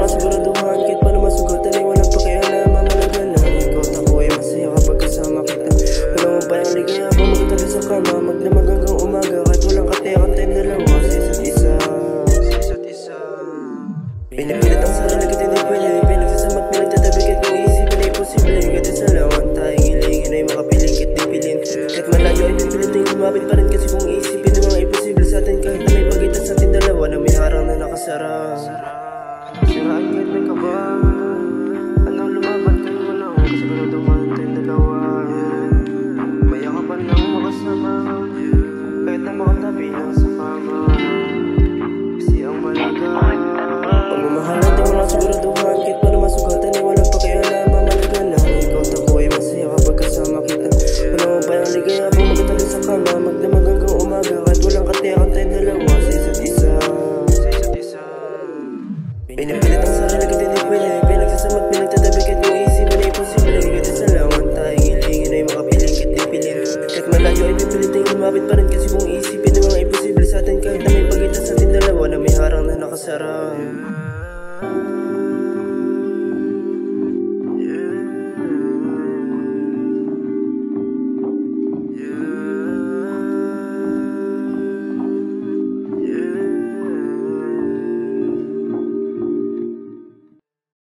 walang siguraduhan, kahit paano masugatan ay walang pakialam. Mamalaga lang, ikaw at ako ay masaya kapag kasama kita. Walang mabayang ligaya habang magkatabi sa kama, magdamag hanggang umaga, kahit walang katiyakan tayong dalawa sa isa't isa. Pinipilit ang sarili kahit hindi pwede, pinagsasama't pinagtatabi kahit kung iisipin ay posible. Kahit isa lang ang tayong hilingin ay makapiling kahit di pilin. Kahit malayo ay pipilit ay lumapit pa rin, kasi kung iisipin ay mga imposible sa atin. Kahit na may pagitan sa ating dalawa na may harang na nakasara. Sirain kahit may kaba, anong lumaban kayo walang kasiguraduhan tayong dalawa. Mayakapan lang makasama, kahit na makatabi lang sa kama. Kasi ang malaga, pagmamahalan tayo walang siguraduhan, kahit paano masugatan ay walang pakialam. Mamalaga lang, ikaw at ako ay masaya kapag kasama kita. Walang mabayang ligaya habang magkatabi sa kama, magdamag hanggang umaga, kahit walang katiyakan tayong dalawa sa isa't isa. Pinipilit ang sarili kahit hindi pwede, pinagsasama't pinagtatabi kahit kung iisipin ay posible. Kahit isa lang ang tayong hilingin ay makapiling kahit di pilin. Kahit malayo ay pipilit ay lumapit pa rin, kasi kung iisipin ay mga imposible sa atin. Kahit na may pagitan sa ating dalawa na may harang na nakasara.